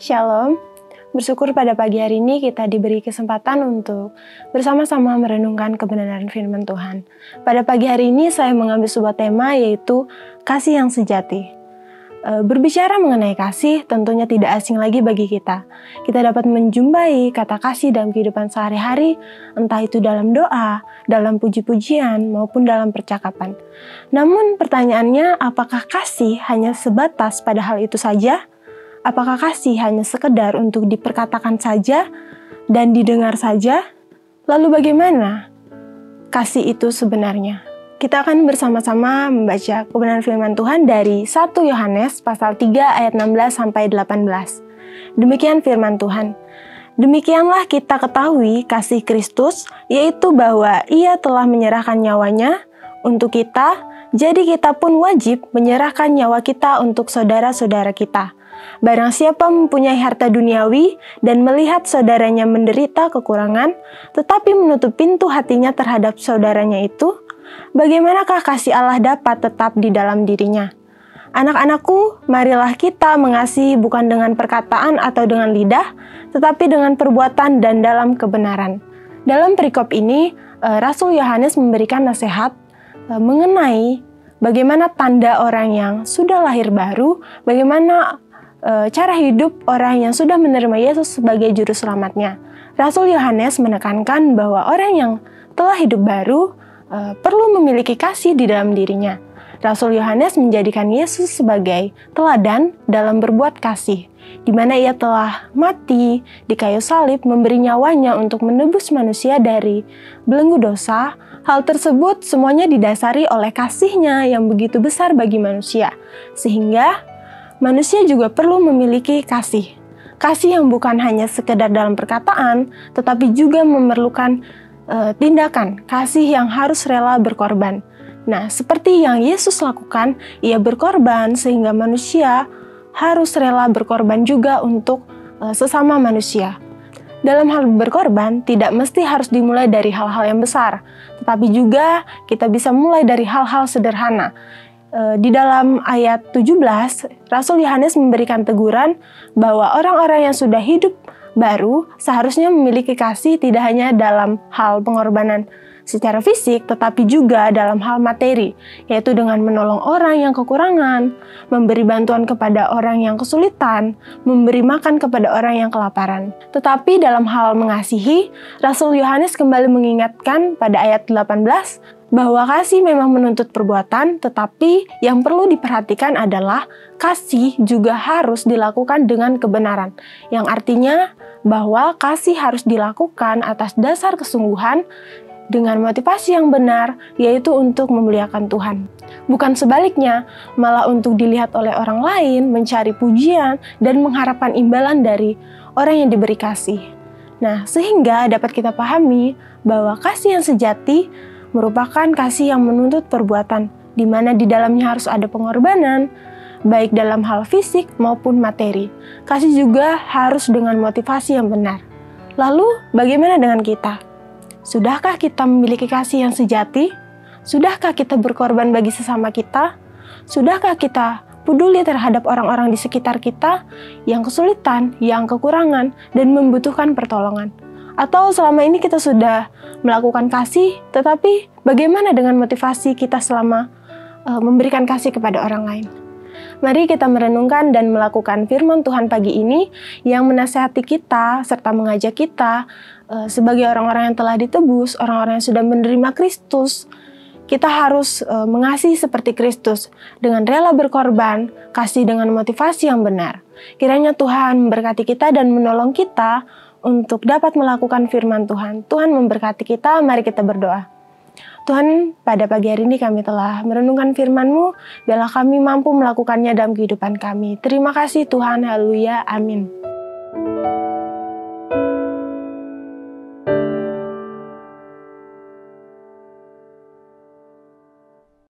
Shalom, bersyukur pada pagi hari ini kita diberi kesempatan untuk bersama-sama merenungkan kebenaran firman Tuhan. Pada pagi hari ini saya mengambil sebuah tema yaitu kasih yang sejati. Berbicara mengenai kasih tentunya tidak asing lagi bagi kita. Kita dapat menjumpai kata kasih dalam kehidupan sehari-hari, entah itu dalam doa, dalam puji-pujian, maupun dalam percakapan. Namun pertanyaannya, apakah kasih hanya sebatas pada hal itu saja? Apakah kasih hanya sekedar untuk diperkatakan saja dan didengar saja? Lalu bagaimana kasih itu sebenarnya? Kita akan bersama-sama membaca kebenaran firman Tuhan dari 1 Yohanes pasal 3 ayat 16 sampai 18. Demikian firman Tuhan. Demikianlah kita ketahui kasih Kristus, yaitu bahwa Ia telah menyerahkan nyawanya untuk kita, jadi kita pun wajib menyerahkan nyawa kita untuk saudara-saudara kita. Barang siapa mempunyai harta duniawi dan melihat saudaranya menderita kekurangan, tetapi menutup pintu hatinya terhadap saudaranya itu, bagaimanakah kasih Allah dapat tetap di dalam dirinya? Anak-anakku, marilah kita mengasihi bukan dengan perkataan atau dengan lidah, tetapi dengan perbuatan dan dalam kebenaran. Dalam perikop ini, Rasul Yohanes memberikan nasihat mengenai bagaimana tanda orang yang sudah lahir baru, bagaimana cara hidup orang yang sudah menerima Yesus sebagai juru selamatnya. Rasul Yohanes menekankan bahwa orang yang telah hidup baru perlu memiliki kasih di dalam dirinya. Rasul Yohanes menjadikan Yesus sebagai teladan dalam berbuat kasih, di mana Ia telah mati di kayu salib memberi nyawanya untuk menebus manusia dari belenggu dosa. Hal tersebut semuanya didasari oleh kasih-Nya yang begitu besar bagi manusia, sehingga manusia juga perlu memiliki kasih. Kasih yang bukan hanya sekedar dalam perkataan, tetapi juga memerlukan tindakan. Kasih yang harus rela berkorban. Nah, seperti yang Yesus lakukan, Ia berkorban sehingga manusia harus rela berkorban juga untuk sesama manusia. Dalam hal berkorban, tidak mesti harus dimulai dari hal-hal yang besar, tetapi juga kita bisa mulai dari hal-hal sederhana. Di dalam ayat 17, Rasul Yohanes memberikan teguran bahwa orang-orang yang sudah hidup baru seharusnya memiliki kasih tidak hanya dalam hal pengorbanan secara fisik, tetapi juga dalam hal materi, yaitu dengan menolong orang yang kekurangan, memberi bantuan kepada orang yang kesulitan, memberi makan kepada orang yang kelaparan. Tetapi dalam hal mengasihi, Rasul Yohanes kembali mengingatkan pada ayat 18, bahwa kasih memang menuntut perbuatan, tetapi yang perlu diperhatikan adalah kasih juga harus dilakukan dengan kebenaran, yang artinya bahwa kasih harus dilakukan atas dasar kesungguhan dengan motivasi yang benar, yaitu untuk memuliakan Tuhan. Bukan sebaliknya, malah untuk dilihat oleh orang lain, mencari pujian, dan mengharapkan imbalan dari orang yang diberi kasih. Nah, sehingga dapat kita pahami bahwa kasih yang sejati merupakan kasih yang menuntut perbuatan, di mana di dalamnya harus ada pengorbanan, baik dalam hal fisik maupun materi. Kasih juga harus dengan motivasi yang benar. Lalu, bagaimana dengan kita? Sudahkah kita memiliki kasih yang sejati? Sudahkah kita berkorban bagi sesama kita? Sudahkah kita peduli terhadap orang-orang di sekitar kita yang kesulitan, yang kekurangan, dan membutuhkan pertolongan? Atau selama ini kita sudah melakukan kasih, tetapi bagaimana dengan motivasi kita selama memberikan kasih kepada orang lain? Mari kita merenungkan dan melakukan firman Tuhan pagi ini yang menasihati kita serta mengajak kita sebagai orang-orang yang telah ditebus, orang-orang yang sudah menerima Kristus. Kita harus mengasihi seperti Kristus dengan rela berkorban, kasih dengan motivasi yang benar. Kiranya Tuhan memberkati kita dan menolong kita untuk dapat melakukan firman Tuhan. Tuhan memberkati kita, mari kita berdoa. Tuhan, pada pagi hari ini kami telah merenungkan firman-Mu, biarlah kami mampu melakukannya dalam kehidupan kami. Terima kasih Tuhan, haleluya, amin.